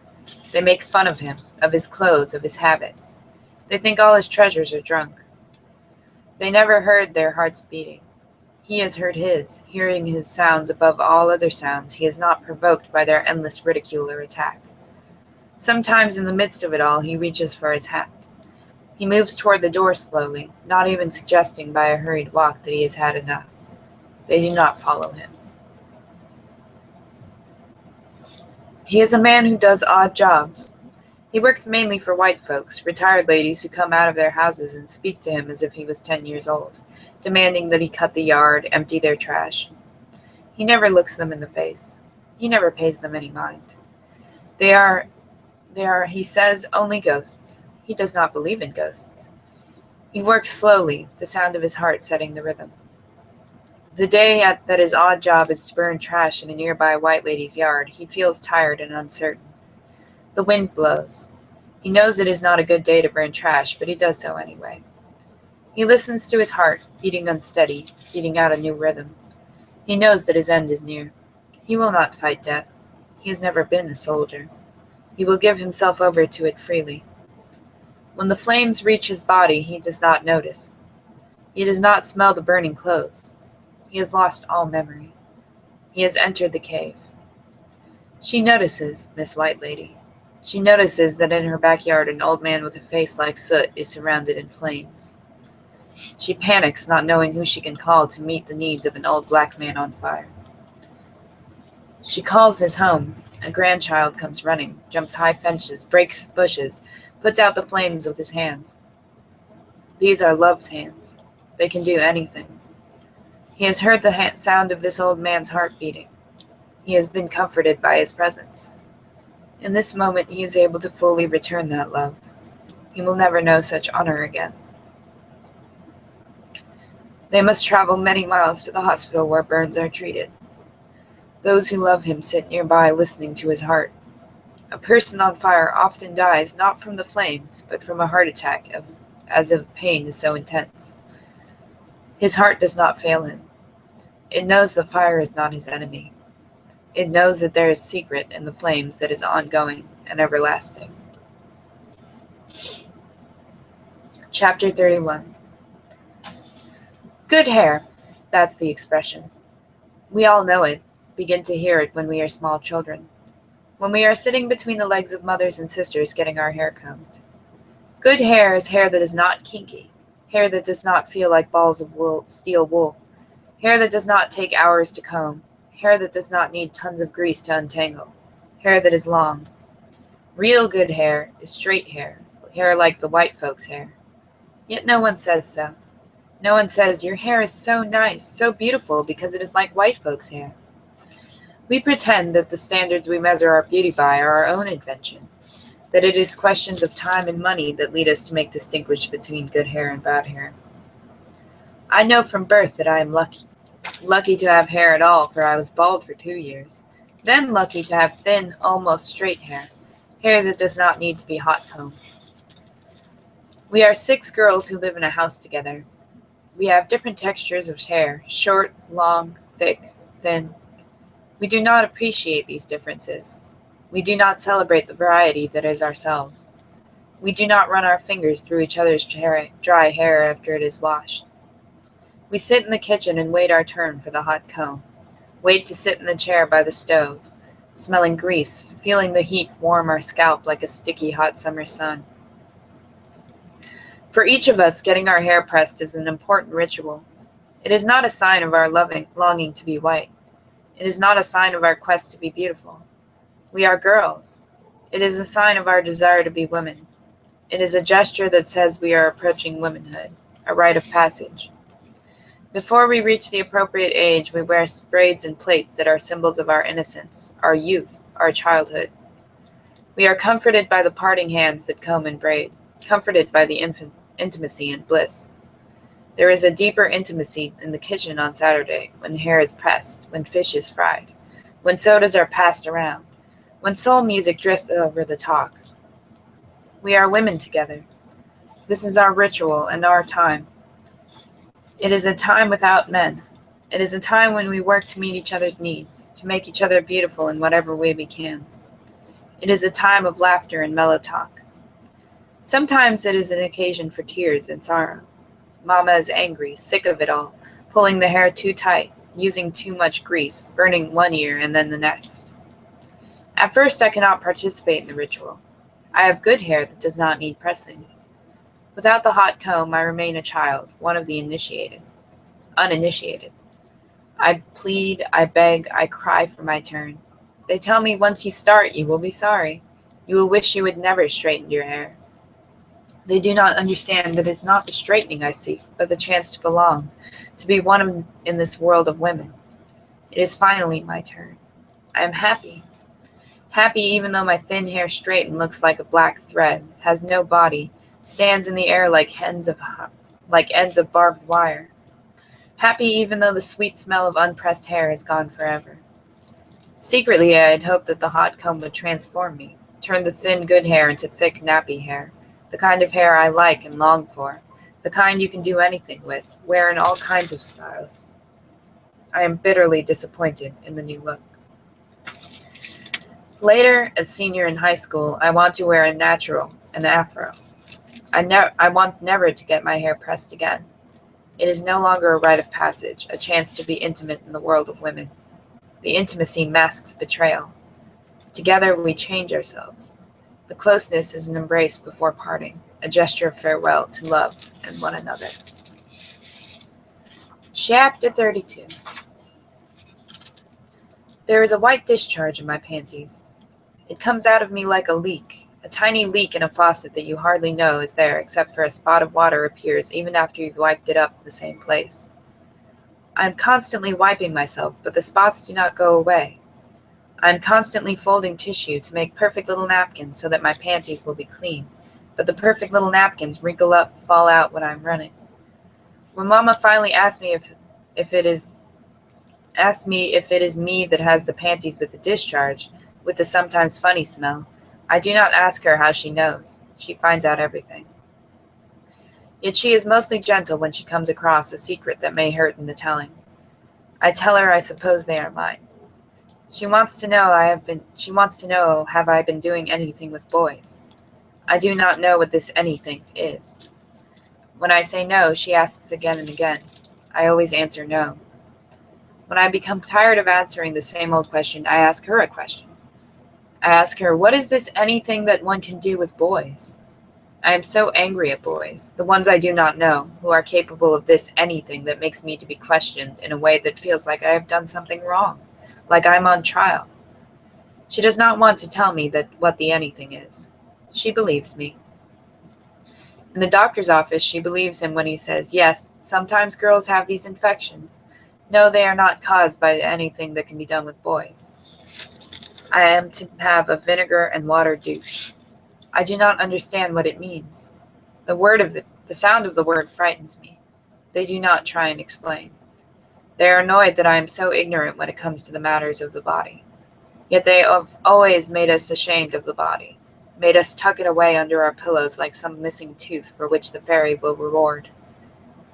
They make fun of him, of his clothes, of his habits. They think all his treasures are drunk. They never heard their hearts beating. He has heard his, hearing his sounds above all other sounds. He is not provoked by their endless ridicule or attack. Sometimes in the midst of it all, he reaches for his hat. He moves toward the door slowly, not even suggesting by a hurried walk that he has had enough. They do not follow him. He is a man who does odd jobs. He works mainly for white folks, retired ladies who come out of their houses and speak to him as if he was 10 years old, demanding that he cut the yard, empty their trash. He never looks them in the face. He never pays them any mind. They are, he says, only ghosts. He does not believe in ghosts. He works slowly, the sound of his heart setting the rhythm. The day that his odd job is to burn trash in a nearby white lady's yard, he feels tired and uncertain. The wind blows. He knows it is not a good day to burn trash, but he does so anyway. He listens to his heart, beating unsteady, beating out a new rhythm. He knows that his end is near. He will not fight death. He has never been a soldier. He will give himself over to it freely. When the flames reach his body, he does not notice. He does not smell the burning clothes. He has lost all memory. He has entered the cave. She notices, Miss White Lady. She notices that in her backyard an old man with a face like soot is surrounded in flames. She panics, not knowing who she can call to meet the needs of an old black man on fire. She calls his home. A grandchild comes running, jumps high fences, breaks bushes, puts out the flames with his hands. These are love's hands. They can do anything. He has heard the sound of this old man's heart beating. He has been comforted by his presence. In this moment, he is able to fully return that love. He will never know such honor again. They must travel many miles to the hospital where burns are treated. Those who love him sit nearby listening to his heart. A person on fire often dies not from the flames, but from a heart attack, as if pain is so intense. His heart does not fail him. It knows the fire is not his enemy. It knows that there is secret in the flames that is ongoing and everlasting. Chapter 31. Good hair. That's the expression. We all know it, begin to hear it when we are small children, when we are sitting between the legs of mothers and sisters getting our hair combed. Good hair is hair that is not kinky, hair that does not feel like balls of steel wool, hair that does not take hours to comb, hair that does not need tons of grease to untangle, hair that is long. Real good hair is straight hair, hair like the white folks' hair. Yet no one says so. No one says, your hair is so nice, so beautiful, because it is like white folks' hair. We pretend that the standards we measure our beauty by are our own invention, that it is questions of time and money that lead us to make distinguish between good hair and bad hair. I know from birth that I am lucky to have hair at all, for I was bald for 2 years, then lucky to have thin, almost straight hair, hair that does not need to be hot combed. We are 6 girls who live in a house together. We have different textures of hair, short, long, thick, thin. We do not appreciate these differences. We do not celebrate the variety that is ourselves. We do not run our fingers through each other's dry hair after it is washed. We sit in the kitchen and wait our turn for the hot comb. Wait to sit in the chair by the stove, smelling grease, feeling the heat warm our scalp like a sticky hot summer sun. For each of us, getting our hair pressed is an important ritual. It is not a sign of our longing to be white. It is not a sign of our quest to be beautiful. We are girls. It is a sign of our desire to be women. It is a gesture that says we are approaching womanhood, a rite of passage. Before we reach the appropriate age, we wear braids and plaits that are symbols of our innocence, our youth, our childhood. We are comforted by the parting hands that comb and braid, comforted by the intimacy and bliss. There is a deeper intimacy in the kitchen on Saturday, when hair is pressed, when fish is fried, when sodas are passed around, when soul music drifts over the talk. We are women together. This is our ritual and our time. It is a time without men. It is a time when we work to meet each other's needs, to make each other beautiful in whatever way we can. It is a time of laughter and mellow talk. Sometimes it is an occasion for tears and sorrow. Mama is angry, sick of it all, pulling the hair too tight, using too much grease, burning one ear and then the next. At first I cannot participate in the ritual. I have good hair that does not need pressing. Without the hot comb, I remain a child, one of the uninitiated. I plead, I beg, I cry for my turn. They tell me once you start, you will be sorry. You will wish you had never straightened your hair. They do not understand that it is not the straightening I seek, but the chance to belong, to be one in this world of women. It is finally my turn. I am happy. Happy even though my thin hair straighten looks like a black thread, has no body, stands in the air like ends of barbed wire. Happy even though the sweet smell of unpressed hair is gone forever. Secretly I had hoped that the hot comb would transform me, turn the thin good hair into thick nappy hair, the kind of hair I like and long for, the kind you can do anything with, wear in all kinds of styles. I am bitterly disappointed in the new look. Later, as senior in high school, I want to wear an afro. I want never to get my hair pressed again. It is no longer a rite of passage, a chance to be intimate in the world of women. The intimacy masks betrayal. Together we change ourselves. The closeness is an embrace before parting, a gesture of farewell to love and one another. Chapter 32. There is a white discharge in my panties. It comes out of me like a leak, a tiny leak in a faucet that you hardly know is there except for a spot of water appears even after you've wiped it up in the same place. I am constantly wiping myself, but the spots do not go away. I am constantly folding tissue to make perfect little napkins so that my panties will be clean, but the perfect little napkins wrinkle up, fall out when I'm running. When Mama finally asks me if it is me that has the panties with the discharge, with the sometimes funny smell, I do not ask her how she knows. She finds out everything. Yet she is mostly gentle when she comes across a secret that may hurt in the telling. I tell her I suppose they are mine. She wants to know have I been doing anything with boys. I do not know what this anything is. When I say no, she asks again and again. I always answer no. When I become tired of answering the same old question, I ask her a question. I ask her, what is this anything that one can do with boys? I am so angry at boys, the ones I do not know, who are capable of this anything that makes me to be questioned in a way that feels like I have done something wrong, like I am on trial. She does not want to tell me what the anything is. She believes me. In the doctor's office, she believes him when he says, yes, sometimes girls have these infections. No, they are not caused by anything that can be done with boys. I am to have a vinegar and water douche. I do not understand what it means. The sound of the word frightens me. They do not try and explain. They are annoyed that I am so ignorant when it comes to the matters of the body. Yet they have always made us ashamed of the body, made us tuck it away under our pillows like some missing tooth for which the fairy will reward.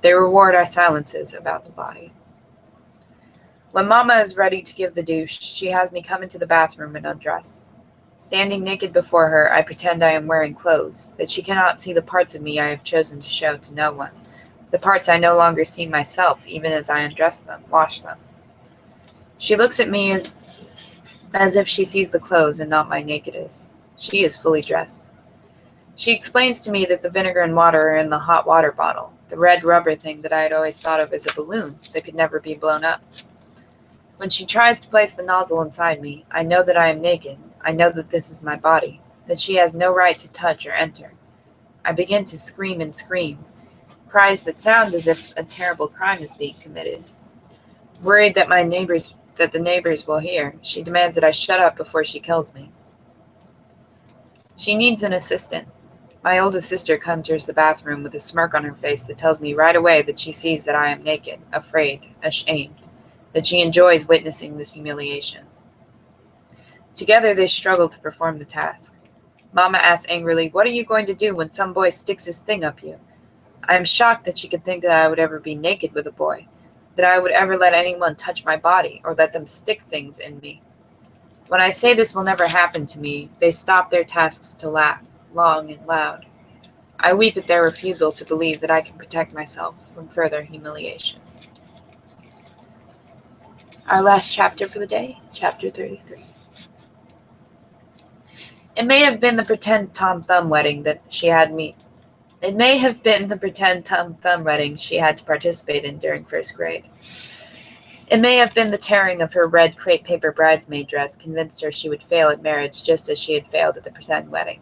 They reward our silences about the body. When Mama is ready to give the douche, she has me come into the bathroom and undress. Standing naked before her, I pretend I am wearing clothes, that she cannot see the parts of me I have chosen to show to no one, the parts I no longer see myself even as I undress them, wash them. She looks at me as if she sees the clothes and not my nakedness. She is fully dressed. She explains to me that the vinegar and water are in the hot water bottle, the red rubber thing that I had always thought of as a balloon that could never be blown up. When she tries to place the nozzle inside me, I know that I am naked. I know that this is my body, that she has no right to touch or enter. I begin to scream and scream, cries that sound as if a terrible crime is being committed. Worried that the neighbors will hear, she demands that I shut up before she kills me. She needs an assistant. My oldest sister enters the bathroom with a smirk on her face that tells me right away that she sees that I am naked, afraid, ashamed, that she enjoys witnessing this humiliation. Together they struggle to perform the task. Mama asks angrily, "What are you going to do when some boy sticks his thing up you?" I am shocked that she could think that I would ever be naked with a boy, that I would ever let anyone touch my body or let them stick things in me. When I say this will never happen to me, they stop their tasks to laugh, long and loud. I weep at their refusal to believe that I can protect myself from further humiliation. Our last chapter for the day, chapter 33. It may have been the pretend Tom Thumb wedding that she had me. It may have been the pretend Tom Thumb wedding she had to participate in during first grade. It may have been the tearing of her red crepe paper bridesmaid dress convinced her she would fail at marriage just as she had failed at the pretend wedding.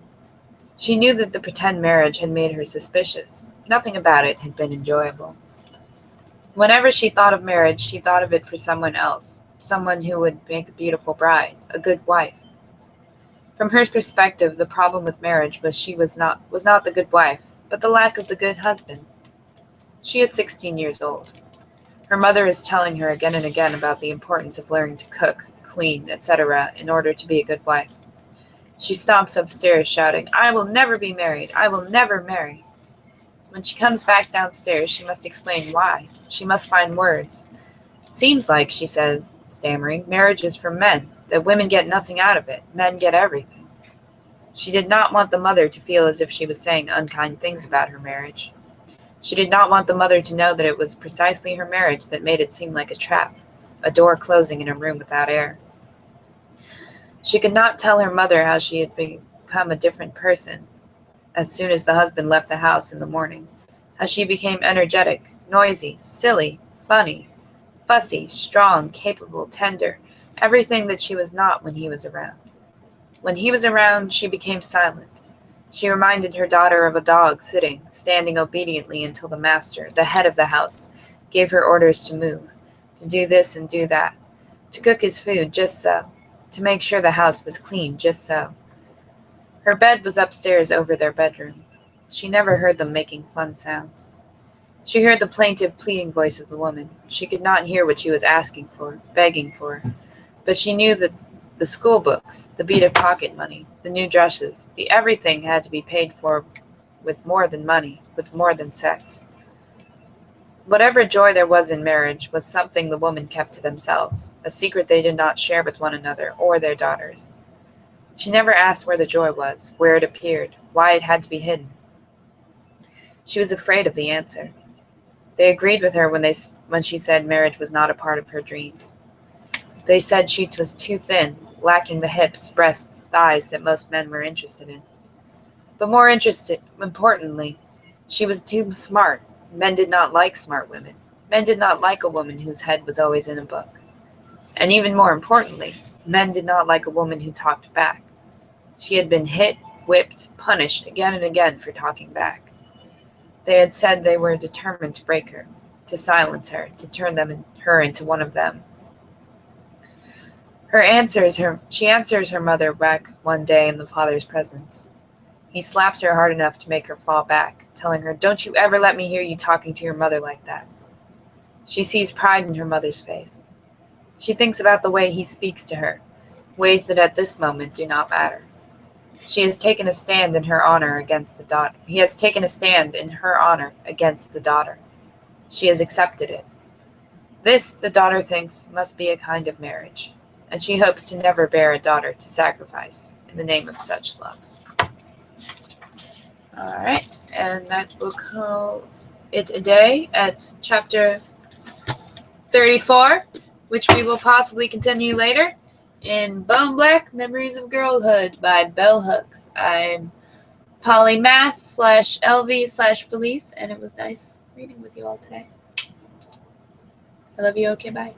She knew that the pretend marriage had made her suspicious. Nothing about it had been enjoyable. Whenever she thought of marriage, she thought of it for someone else, someone who would make a beautiful bride, a good wife. From her perspective, the problem with marriage was not the good wife, but the lack of the good husband. She is 16 years old. Her mother is telling her again and again about the importance of learning to cook, clean, etc. in order to be a good wife. She stomps upstairs shouting, "I will never be married. I will never marry." When she comes back downstairs, she must explain why. She must find words. "Seems like," she says, stammering, "marriage is for men, that women get nothing out of it. Men get everything." She did not want the mother to feel as if she was saying unkind things about her marriage. She did not want the mother to know that it was precisely her marriage that made it seem like a trap, a door closing in a room without air. She could not tell her mother how she had become a different person as soon as the husband left the house in the morning, how she became energetic, noisy, silly, funny, fussy, strong, capable, tender, everything that she was not when he was around. When he was around, she became silent. She reminded her daughter of a dog standing obediently until the master, the head of the house, gave her orders to move, to do this and do that, to cook his food just so, to make sure the house was clean just so. Her bed was upstairs over their bedroom. She never heard them making fun sounds. She heard the plaintive, pleading voice of the woman. She could not hear what she was asking for, begging for, but she knew that the school books, the beaded pocket money, the new dresses, the everything had to be paid for with more than money, with more than sex. Whatever joy there was in marriage was something the women kept to themselves, a secret they did not share with one another or their daughters. She never asked where the joy was, where it appeared, why it had to be hidden. She was afraid of the answer. They agreed with her when she said marriage was not a part of her dreams. They said she was too thin, lacking the hips, breasts, thighs that most men were interested in. But more importantly, she was too smart. Men did not like smart women. Men did not like a woman whose head was always in a book. And even more importantly, men did not like a woman who talked back. She had been hit, whipped, punished again and again for talking back. They had said they were determined to break her, to silence her, to turn her into one of them. She answers her mother back one day in the father's presence. He slaps her hard enough to make her fall back, telling her, "Don't you ever let me hear you talking to your mother like that." She sees pride in her mother's face. She thinks about the way he speaks to her, ways that at this moment do not matter. She has taken a stand in her honor against the daughter. He has taken a stand in her honor against the daughter. She has accepted it. This, the daughter thinks, must be a kind of marriage, and she hopes to never bear a daughter to sacrifice in the name of such love. All right, and that will call it a day at chapter 34, which we will possibly continue later in Bone Black Memories of Girlhood by Bell Hooks. I'm Polymath/LV/Felice, and it was nice reading with you all today. I love you. Okay, bye.